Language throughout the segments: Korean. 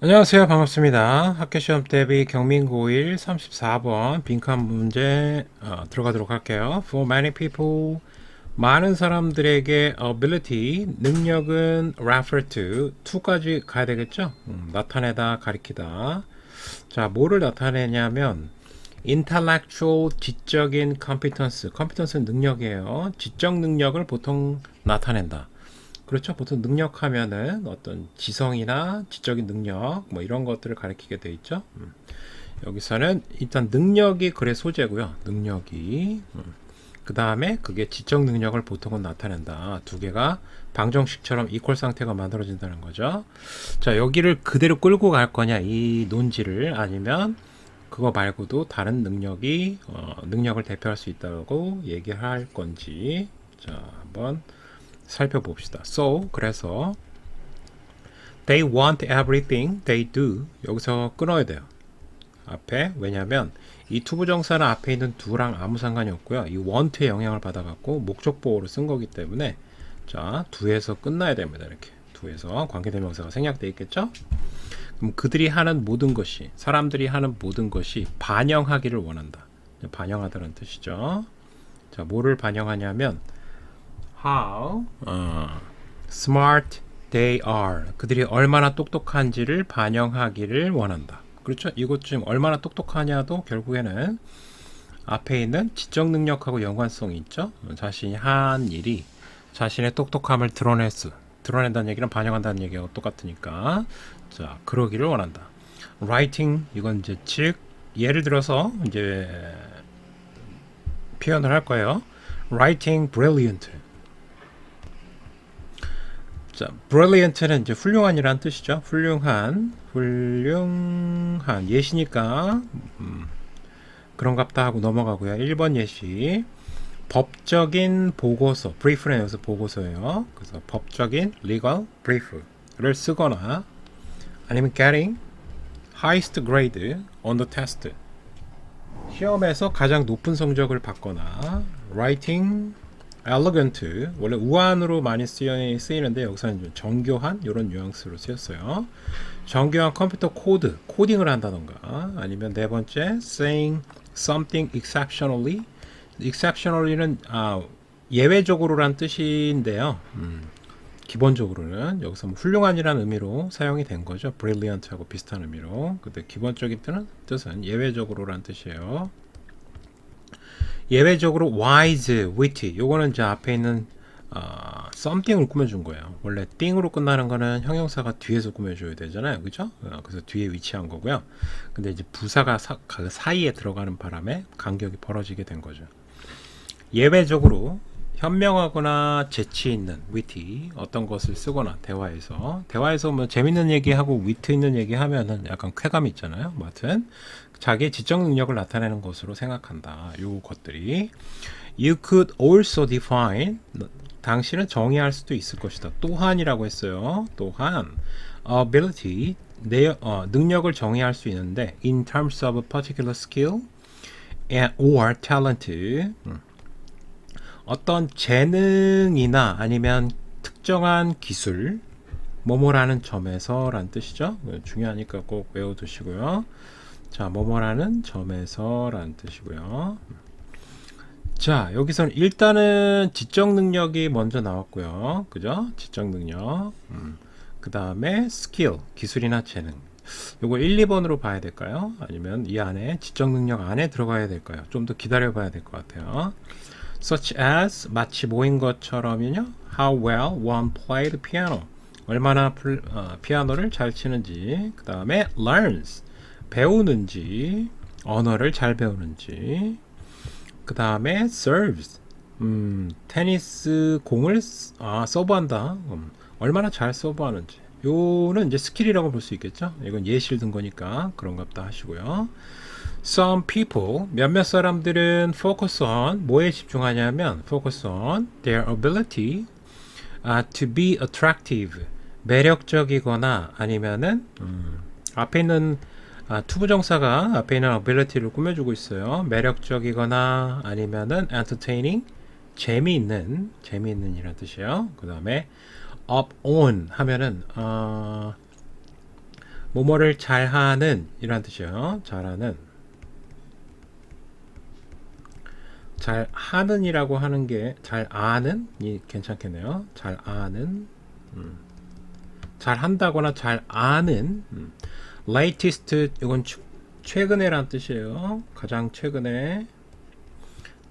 안녕하세요. 반갑습니다. 학교시험 대비 경민고1 34번 빈칸 문제 들어가도록 할게요. For many people, 많은 사람들에게 ability, 능력은 refer to까지 가야 되겠죠? 나타내다, 가리키다. 자, 뭐를 나타내냐면 intellectual, 지적인 competence는 능력이에요. 지적 능력을 보통 나타낸다. 그렇죠. 보통 능력하면은 어떤 지성이나 지적인 능력 뭐 이런 것들을 가리키게 돼 있죠. 여기서는 일단 능력이 글의 소재고요. 능력이 그 다음에 그게 지적 능력을 보통은 나타낸다. 두 개가 방정식처럼 이퀄 상태가 만들어진다는 거죠. 자, 여기를 그대로 끌고 갈 거냐 이 논지를, 아니면 그거 말고도 다른 능력을 대표할 수 있다고 얘기할 건지, 자, 한번 살펴봅시다. So, 그래서 they want everything they do. 여기서 끊어야 돼요. 앞에. 왜냐면 이 투부정사는 앞에 있는 do랑 아무 상관이 없고요. 이 want의 영향을 받아갖고 목적보호로 쓴 거기 때문에, 자, do에서 끝나야 됩니다. 이렇게 do에서 관계대명사가 생략되어 있겠죠. 그럼 그들이 하는 모든 것이, 사람들이 하는 모든 것이 반영하기를 원한다. 반영하다는 뜻이죠. 자, 뭐를 반영하냐면 how smart they are. 그들이 얼마나 똑똑한지를 반영하기를 원한다. 그렇죠? 이것 좀 얼마나 똑똑하냐도 결국에는 앞에 있는 지적 능력하고 연관성이 있죠. 자신이 한 일이 자신의 똑똑함을 드러낸다는 얘기는 반영한다는 얘기가 똑같으니까, 자, 그러기를 원한다. writing, 이건 이제 즉 예를 들어서 이제 표현을 할 거예요. writing brilliant. 자, brilliant는 이제 훌륭한이란 뜻이죠. 훌륭한 예시니까 그런갑다 하고 넘어가고요. 1번 예시, 법적인 보고서, brief는 여기서 보고서예요. 그래서 법적인 legal brief를 쓰거나, 아니면 getting highest grade on the test, 시험에서 가장 높은 성적을 받거나, writing elegant, 원래 우한으로 많이 쓰이는데 여기서는 좀 정교한 이런 뉘앙스로 쓰였어요. 정교한 컴퓨터 코딩을 한다던가, 아니면 네 번째 saying something exceptionally는 예외적으로란 뜻인데요. 기본적으로는 여기서 뭐 훌륭한이라는 의미로 사용이 된 거죠. brilliant하고 비슷한 의미로. 근데 기본적인 뜻은 예외적으로란 뜻이에요. 예외적으로 wise, witty, 요거는 이제 앞에 있는 something을 꾸며준 거예요. 원래 thing으로 끝나는 거는 형용사가 뒤에서 꾸며줘야 되잖아요, 그죠? 그래서 뒤에 위치한 거고요. 근데 이제 부사가 그 사이에 들어가는 바람에 간격이 벌어지게 된 거죠. 예외적으로 현명하거나 재치 있는 witty, 어떤 것을 쓰거나 대화에서 뭐 재밌는 얘기하고 위트 있는 얘기하면은 약간 쾌감이 있잖아요. 뭐 하여튼 자기의 지적 능력을 나타내는 것으로 생각한다. 요 것들이 you could also define, 당신은 정의할 수도 있을 것이다. 또한이라고 했어요. 또한 ability, 능력을 정의할 수 있는데 in terms of a particular skill or talent, 어떤 재능이나 아니면 특정한 기술, 뭐뭐라는 점에서 라는 뜻이죠. 중요하니까 꼭 외워두시고요. 자, 뭐뭐라는 점에서 라는 뜻이고요. 자, 여기서는 일단은 지적 능력이 먼저 나왔고요. 그죠? 지적 능력. 그 다음에 스킬, 기술이나 재능. 요거 1, 2번으로 봐야 될까요? 아니면 이 안에 지적 능력 안에 들어가야 될까요? 좀 더 기다려 봐야 될 것 같아요. Such as, 마치 뭐인 것처럼요. How well one played piano. 얼마나 피아노를 잘 치는지. 그 다음에 learns, 배우는지, 언어를 잘 배우는지. 그 다음에 serves, 테니스 공을 서브한다. 얼마나 잘 서브하는지. 요는 이제 스킬이라고 볼 수 있겠죠. 이건 예시를 든 거니까 그런갑다 하시고요. Some people, 몇몇 사람들은 focus on, 뭐에 집중하냐면 focus on their ability to be attractive, 매력적이거나, 아니면은 앞에 있는 투부정사가 앞에 있는 ability를 꾸며주고 있어요. 매력적이거나 아니면은 entertaining, 재미있는 이란 뜻이에요. 그 다음에 up on 하면은 뭐뭐를 잘하는 이란 뜻이에요. 잘하는. 잘하는이라고 하는 게 잘 아는이 괜찮겠네요. 잘 아는, 잘 한다거나 잘 아는. latest 이건 최근에란 뜻이에요. 가장 최근에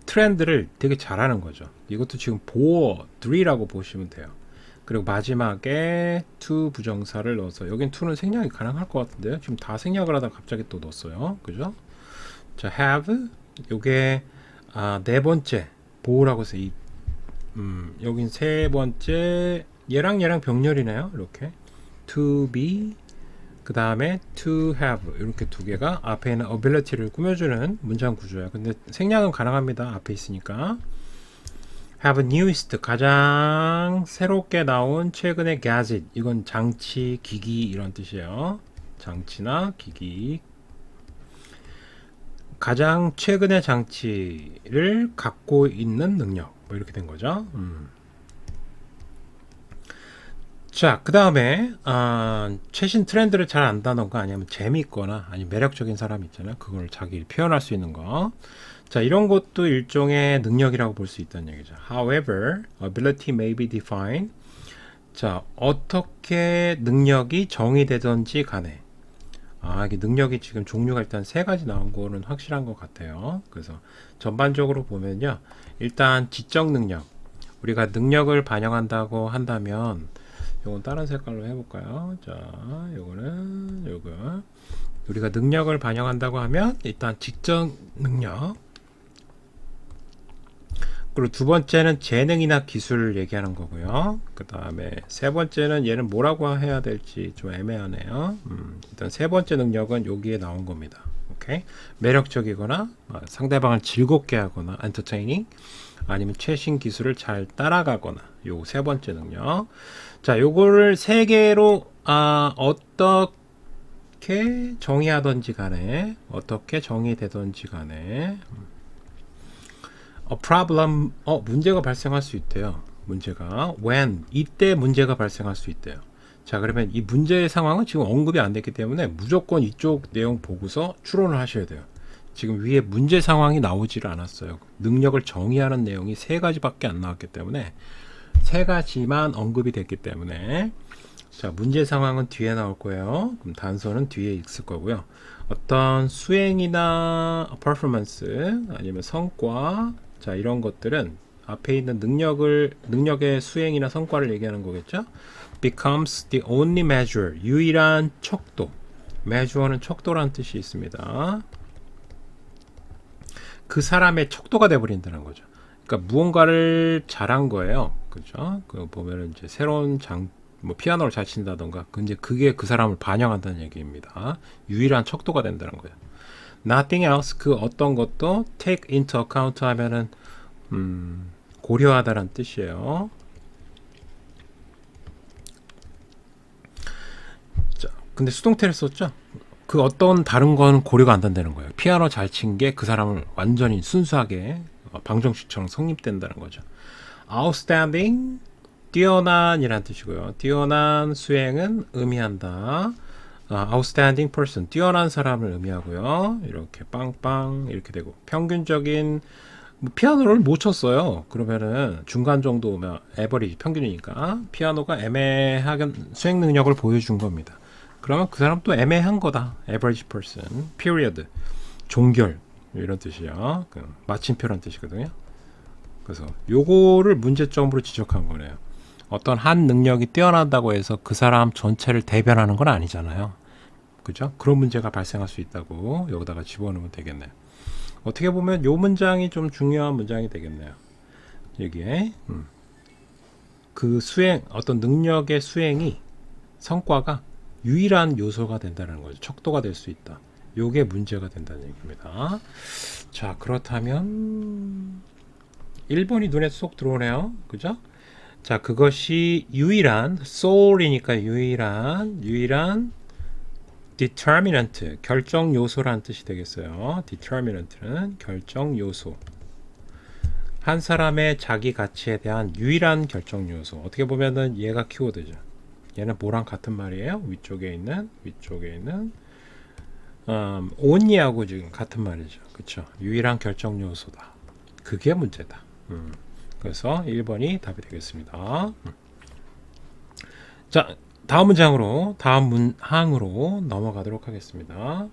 트렌드를 되게 잘하는 거죠. 이것도 지금 보어들이라고 보시면 돼요. 그리고 마지막에 to 부정사를 넣어서 여긴 to는 생략이 가능할 것 같은데요. 지금 다 생략을 하다 갑자기 또 넣었어요. 그죠? 자, have 요게 네 번째 보호라고 해서 여긴 세 번째 얘랑 병렬이네요. 이렇게 to be 그 다음에 to have 이렇게 두 개가 앞에 있는 ability를 꾸며주는 문장 구조예요. 근데 생략은 가능합니다. 앞에 있으니까. have newest 가장 새롭게 나온 최근의 gadget 이건 장치, 기기 이런 뜻이에요. 장치나 기기 가장 최근의 장치를 갖고 있는 능력 뭐 이렇게 된 거죠. 자, 그 다음에 최신 트렌드를 잘 안다던가 아니면 재미있거나 아니면 매력적인 사람 있잖아요. 그걸 자기 표현할 수 있는 거. 자, 이런 것도 일종의 능력이라고 볼 수 있다는 얘기죠. However, ability may be defined. 자, 어떻게 능력이 정의되든지 간에 이게 능력이 지금 종류가 일단 세 가지 나온 거는 확실한 것 같아요. 그래서 전반적으로 보면요. 일단 지적 능력. 우리가 능력을 반영한다고 한다면 요건 다른 색깔로 해볼까요? 자, 요거 우리가 능력을 반영한다고 하면 일단 지적 능력 그리고 두 번째는 재능이나 기술을 얘기하는 거고요. 그 다음에 세 번째는 얘는 뭐라고 해야 될지 좀 애매하네요. 일단 세 번째 능력은 여기에 나온 겁니다. 오케이? 매력적이거나 상대방을 즐겁게 하거나 entertaining 아니면 최신 기술을 잘 따라가거나 요 세 번째 능력. 자, 요거를 세 개로 어떻게 정의하던지 간에 어떻게 정의되던지 간에 problem 문제가 발생할 수 있대요. 문제가 when 이때 문제가 발생할 수 있대요. 자, 그러면 이 문제의 상황은 지금 언급이 안 됐기 때문에 무조건 이쪽 내용 보고서 추론을 하셔야 돼요. 지금 위에 문제 상황이 나오지를 않았어요. 능력을 정의하는 내용이 세 가지밖에 안 나왔기 때문에 세 가지만 언급이 됐기 때문에 자, 문제 상황은 뒤에 나올 거예요. 그럼 단서는 뒤에 있을 거고요. 어떤 수행이나 퍼포먼스 아니면 성과 자, 이런 것들은 앞에 있는 능력의 수행이나 성과를 얘기하는 거겠죠. becomes the only measure 유일한 척도. measure는 척도라는 뜻이 있습니다. 그 사람의 척도가 돼버린다는 거죠. 그러니까 무언가를 잘한 거예요. 그죠? 그 보면은 이제 새로운 뭐 피아노를 잘 친다던가, 근데 그게 그 사람을 반영한다는 얘기입니다. 유일한 척도가 된다는 거예요. Nothing else 그 어떤 것도 take into account 하면은 고려하다라는 뜻이에요. 자, 근데 수동태를 썼죠? 그 어떤 다른 건 고려가 안 된다는 거예요. 피아노 잘 친 게 그 사람을 완전히 순수하게 방정식처럼 성립된다는 거죠. Outstanding 뛰어난이란 뜻이고요. 뛰어난 수행은 의미한다. outstanding person 뛰어난 사람을 의미하고요. 이렇게 빵빵 이렇게 되고 평균적인 피아노를 못 쳤어요. 그러면은 중간 정도 오면 에버리지 평균이니까 피아노가 애매하게 수행 능력을 보여준 겁니다. 그러면 그 사람 또 애매한 거다. average person period 종결 이런 뜻이요. 그 마침표란 뜻이거든요. 그래서 요거를 문제점으로 지적한 거네요. 어떤 한 능력이 뛰어난다고 해서 그 사람 전체를 대변하는 건 아니잖아요. 그죠? 그런 문제가 발생할 수 있다고 여기다가 집어넣으면 되겠네요. 어떻게 보면 요 문장이 좀 중요한 문장이 되겠네요. 여기에 그 수행 어떤 능력의 수행이 성과가 유일한 요소가 된다는 거죠. 척도가 될 수 있다. 요게 문제가 된다는 얘기입니다. 자, 그렇다면 1번이 눈에 쏙 들어오네요. 그죠? 자, 그것이 유일한 soul이니까 유일한 determinant 결정 요소라는 뜻이 되겠어요. determinant는 결정 요소. 한 사람의 자기 가치에 대한 유일한 결정 요소. 어떻게 보면은 얘가 키워드죠. 얘는 뭐랑 같은 말이에요? 위쪽에 있는 only하고 지금 같은 말이죠. 그쵸? 유일한 결정 요소다. 그게 문제다. 그래서 1번이 답이 되겠습니다. 자, 다음 문항으로 넘어가도록 하겠습니다.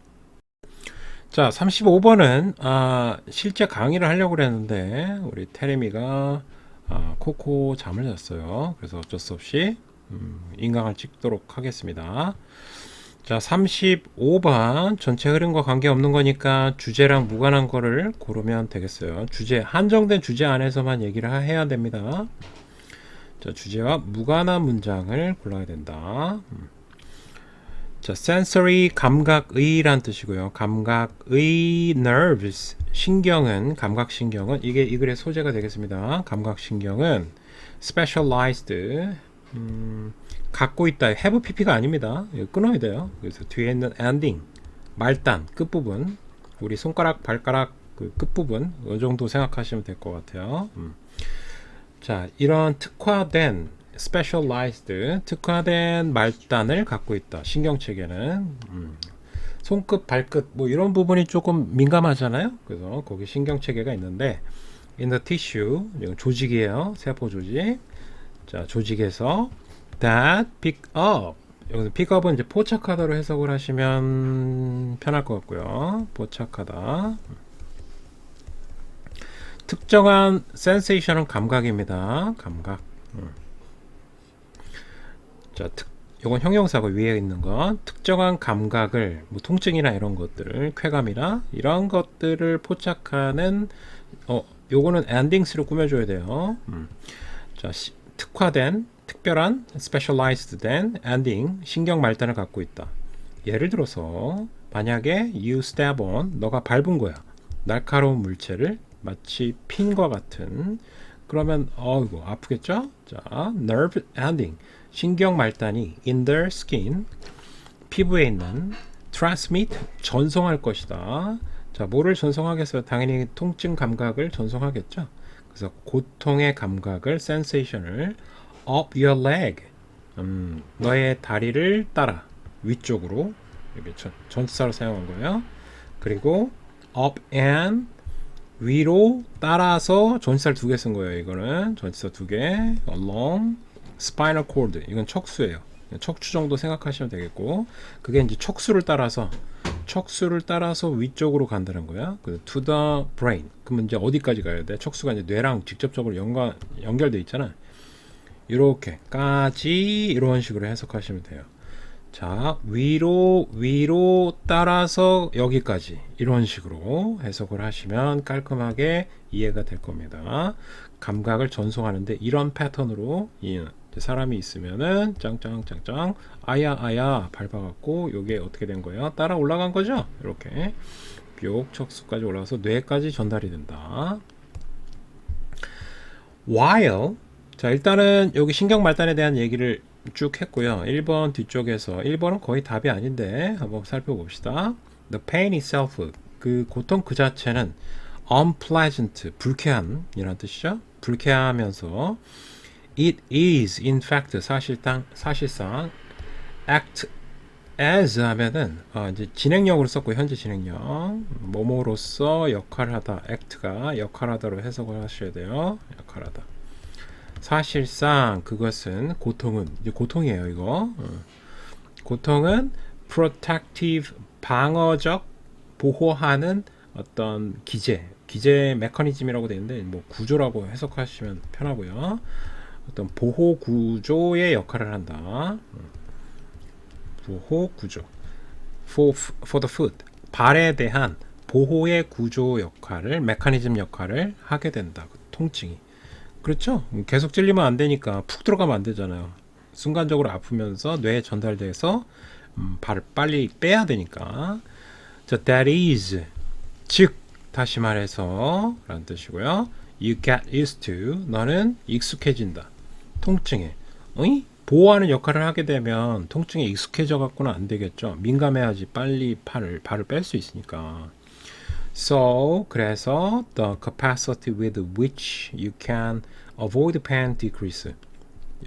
자, 35번은 실제 강의를 하려고 그랬는데 우리 테레미가 코코 잠을 잤어요. 그래서 어쩔 수 없이 인강을 찍도록 하겠습니다. 자, 35번 전체 흐름과 관계없는 거니까 주제랑 무관한 거를 고르면 되겠어요. 한정된 주제 안에서만 얘기를 해야 됩니다. 자, 주제와 무관한 문장을 골라야 된다. 자, sensory 감각의란 뜻이고요. 감각의 nerves 감각신경은 이게 이 글의 소재가 되겠습니다. 감각신경은 specialized 갖고 있다. have pp가 아닙니다. 이거 끊어야 돼요. 그래서 뒤에 있는 ending 말단 끝부분 우리 손가락 발가락 그 끝부분 이 정도 생각하시면 될 것 같아요. 자, 이런 특화된 말단을 갖고 있다. 신경체계는 손끝, 발끝 뭐 이런 부분이 조금 민감하잖아요. 그래서 거기 신경체계가 있는데 in the tissue 이건 조직이에요. 세포 조직. 자, 조직에서 that pick up 여기서 pick up은 이제 포착하다로 해석을 하시면 편할 것 같고요. 포착하다. 특정한 sensation은 감각입니다. 감각. 자, 이건 형용사고 위에 있는 건 특정한 감각을 뭐 통증이나 이런 것들, 쾌감이나 이런 것들을 포착하는 요거는 endings로 꾸며줘야 돼요. 자, 특별한 specialized 된 ending 신경 말단을 갖고 있다. 예를 들어서 만약에 you stab on 너가 밟은 거야. 날카로운 물체를 마치 핀과 같은 그러면 이거 아프겠죠? 자, nerve ending 신경 말단이 in the skin 피부에 있는 transmit 전송할 것이다. 자, 뭐를 전송하겠어요? 당연히 통증 감각을 전송하겠죠. 그래서 고통의 감각을 sensation을 up your leg 너의 다리를 따라 위쪽으로 이렇게 전치사로 사용한 거예요. 그리고 up and 위로 따라서 전치사를 2개 쓴 거예요. 이거는 전치사 2개 along spinal cord 이건 척수예요. 척추 정도 생각하시면 되겠고 그게 이제 척수를 따라서 위쪽으로 간다는 거야. to the brain. 그러면 이제 어디까지 가야 돼? 척수가 이제 뇌랑 직접적으로 연결돼 있잖아. 이렇게까지 이런 식으로 해석하시면 돼요. 자, 위로 따라서 여기까지 이런 식으로 해석을 하시면 깔끔하게 이해가 될 겁니다. 감각을 전송하는데 이런 패턴으로 사람이 있으면은 짱짱짱짱 아야 밟아갖고 요게 어떻게 된 거예요? 따라 올라간 거죠? 이렇게 뿅 척수까지 올라가서 뇌까지 전달이 된다. while 자, 일단은 여기 신경 말단에 대한 얘기를 쭉 했고요. 1번 뒤쪽에서 1번은 거의 답이 아닌데 한번 살펴봅시다. The pain itself 그 고통 그 자체는 unpleasant 불쾌함이라는 뜻이죠. 불쾌하면서 it is in fact 사실상 act as 하면은 이제 진행형으로 썼고 현재 진행형 뭐뭐로서 역할하다 act가 역할하다로 해석을 하셔야 돼요. 역할하다. 사실상 그것은 고통이에요. 이거 고통은 protective 방어적 보호하는 어떤 기제 메커니즘이라고 되어 있는데 뭐 구조라고 해석하시면 편하고요. 어떤 보호 구조의 역할을 한다. 보호 구조 for the foot 발에 대한 보호의 구조 역할을 메커니즘 역할을 하게 된다. 통증이 그렇죠? 계속 찔리면 안 되니까 푹 들어가면 안 되잖아요. 순간적으로 아프면서 뇌에 전달돼서 발을 빨리 빼야 되니까. 자, that is 즉 다시 말해서 라는 뜻이고요. You get used to 너는 익숙해진다. 통증에 보호하는 역할을 하게 되면 통증에 익숙해져 갖고는 안 되겠죠. 민감해야지 빨리 발을 뺄 수 있으니까. So 그래서 the capacity with which you can avoid pain decrease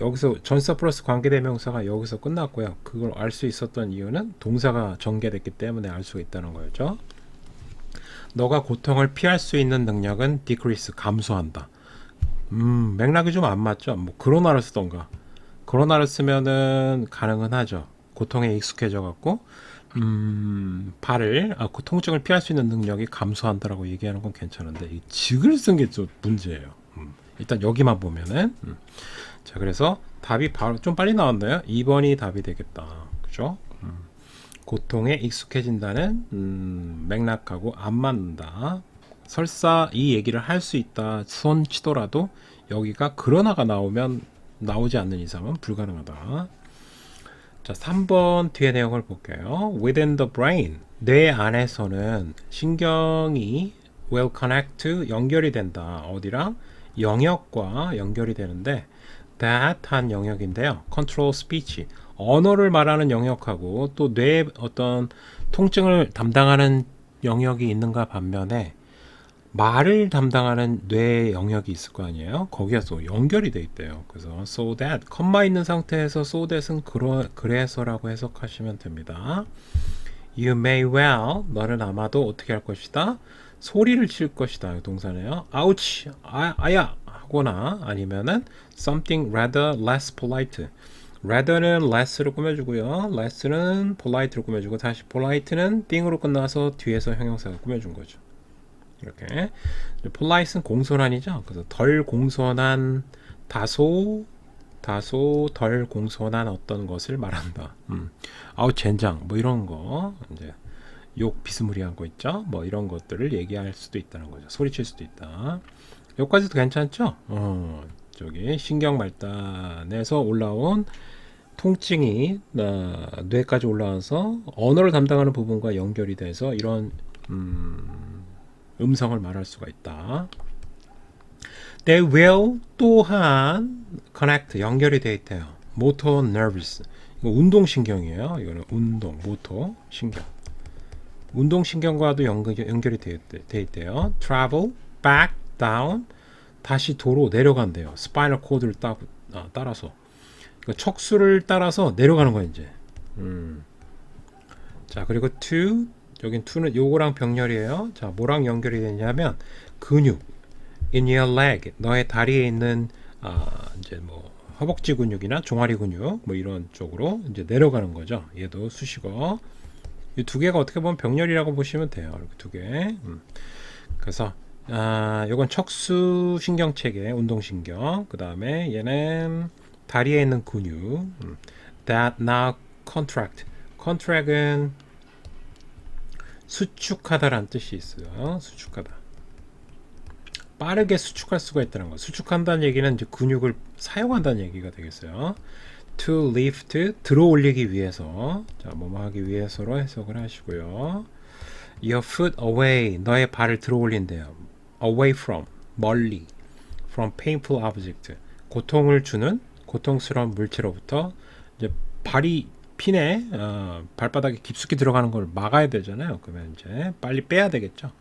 여기서 전사 플러스 관계대명사가 여기서 끝났고요. 그걸 알 수 있었던 이유는 동사가 전개됐기 때문에 알 수가 있다는 거였죠. 너가 고통을 피할 수 있는 능력은 decrease, 감소한다. 맥락이 좀 안 맞죠? 뭐 그러나를 쓰던가. 그러나를 쓰면은 가능은 하죠. 고통에 익숙해져 갖고 그 통증을 피할 수 있는 능력이 감소한다라고 얘기하는 건 괜찮은데 이 직을 쓴 게 좀 문제예요. 일단 여기만 보면은 자, 그래서 답이 바로 좀 빨리 나왔나요? 2번이 답이 되겠다. 그죠? 고통에 익숙해진다는 맥락하고 안 맞는다. 설사 이 얘기를 할 수 있다 손 치더라도 여기가 그러나가 나오지 않는 이상은 불가능하다. 자, 3번 뒤에 내용을 볼게요. Within the brain, 뇌 안에서는 신경이 will connect to, 연결이 된다. 어디랑? 영역과 연결이 되는데 that 한 영역인데요. control speech, 언어를 말하는 영역하고 또 뇌의 어떤 통증을 담당하는 영역이 있는가 반면에 말을 담당하는 뇌 영역이 있을 거 아니에요. 거기에서 연결이 돼 있대요. 그래서 so that, 컴마 있는 상태에서 so that은 그래서라고 해석하시면 됩니다. You may well, 너는 아마도 어떻게 할 것이다? 소리를 칠 것이다. 동사네요. ouch, 아야 하거나 아니면은 something rather less polite. rather는 less로 꾸며주고요. less는 polite로 꾸며주고 다시 polite는 thing으로 끝나서 뒤에서 형용사가 꾸며준 거죠. 이렇게 polite는 공손한이죠. 그래서 덜 공손한, 다소 덜 공손한 어떤 것을 말한다. 아우 젠장 뭐 이런 거 이제 욕 비스무리한 거 있죠. 뭐 이런 것들을 얘기할 수도 있다는 거죠. 소리칠 수도 있다. 여기까지도 괜찮죠? 저기 신경 말단에서 올라온 통증이 뇌까지 올라와서 언어를 담당하는 부분과 연결이 돼서 이런 음성을 말할 수가 있다. They will 또한 connect, 연결이 되어 있대요. motor nerves, 이거 운동신경이에요. 이거는 운동, 모터, 신경. 운동신경과도 연결이 되어 있대요. travel, back, down, 다시 도로 내려간대요. 스파이널 코드를 따라서. 그러니까 척수를 따라서 내려가는 거예요, 이제. 자, 그리고 to, 여긴 to는 요거랑 병렬이에요. 자, 뭐랑 연결이 되냐면 근육, in your leg, 너의 다리에 있는 이제 뭐 허벅지 근육이나 종아리 근육 뭐 이런 쪽으로 이제 내려가는 거죠. 얘도 수식어. 이 두 개가 어떻게 보면 병렬이라고 보시면 돼요. 이렇게 두 개. 그래서 요건 척수 신경 체계, 운동신경. 그 다음에 얘는 다리에 있는 근육. That now contract. contract은 수축하다라는 뜻이 있어요. 수축하다. 빠르게 수축할 수가 있다는 거. 수축한다는 얘기는 이제 근육을 사용한다는 얘기가 되겠어요. To lift, 들어 올리기 위해서. 자, 뭐뭐 하기 위해서로 해석을 하시고요. Your foot away, 너의 발을 들어 올린대요. Away from, 멀리. From painful object, 고통을 주는 고통스러운 물체로부터. 이제 발이 핀에 발바닥에 깊숙이 들어가는 걸 막아야 되잖아요. 그러면 이제 빨리 빼야 되겠죠.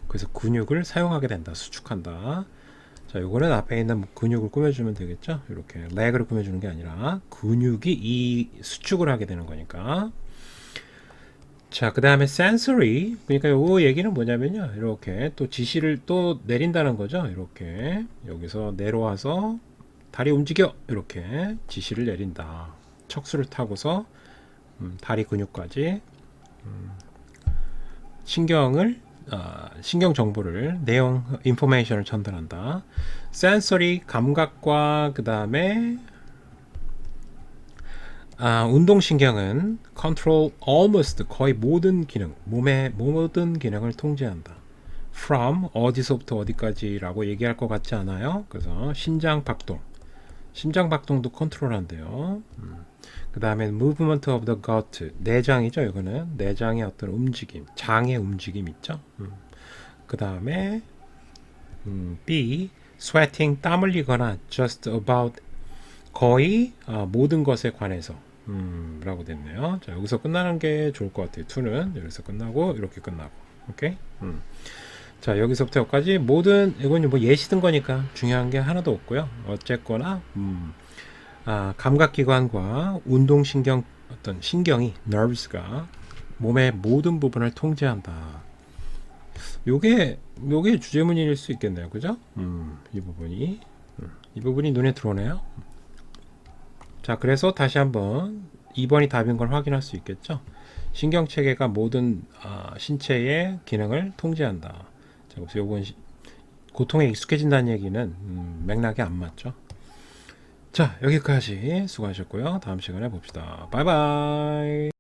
그래서 근육을 사용하게 된다. 수축한다. 자, 요거는 앞에 있는 근육을 꾸며주면 되겠죠. 이렇게 leg를 꾸며주는 게 아니라 근육이 이 수축을 하게 되는 거니까. 자, 그 다음에 sensory, 그러니까 요 얘기는 뭐냐면요, 이렇게 또 지시를 또 내린다는 거죠. 이렇게 여기서 내려와서 다리 움직여, 이렇게 지시를 내린다. 척수를 타고서 다리 근육까지 신경 정보를, 내용, 인포메이션을 전달한다. 센서리, 감각과 그 다음에 운동신경은 control almost, 거의 모든 기능, 몸의 모든 기능을 통제한다. from, 어디서부터 어디까지라고 얘기할 것 같지 않아요? 그래서 심장 박동도 컨트롤한대요. 그 다음에 movement of the gut, 내장이죠. 이거는 내장의 어떤 움직임, 장의 움직임 있죠. 그 다음에 B, sweating, 땀 흘리거나 just about, 거의 모든 것에 관해서 라고 됐네요. 자, 여기서 끝나는 게 좋을 것 같아요. 2는 여기서 끝나고 이렇게 끝나고. 오케이. 자, 여기서부터 여기까지 모든, 이건 뭐 예시 든 거니까 중요한 게 하나도 없고요. 어쨌거나 감각기관과 운동신경 어떤 신경이 nerves가 몸의 모든 부분을 통제한다. 요게 주제문일 수 있겠네요. 그죠? 이 부분이 눈에 들어오네요. 자, 그래서 다시 한번 2번이 답인 걸 확인할 수 있겠죠? 신경체계가 모든 신체의 기능을 통제한다. 자, 그래서 요건 고통에 익숙해진다는 얘기는 맥락이 안 맞죠? 자, 여기까지 수고하셨고요. 다음 시간에 봅시다. 바이바이.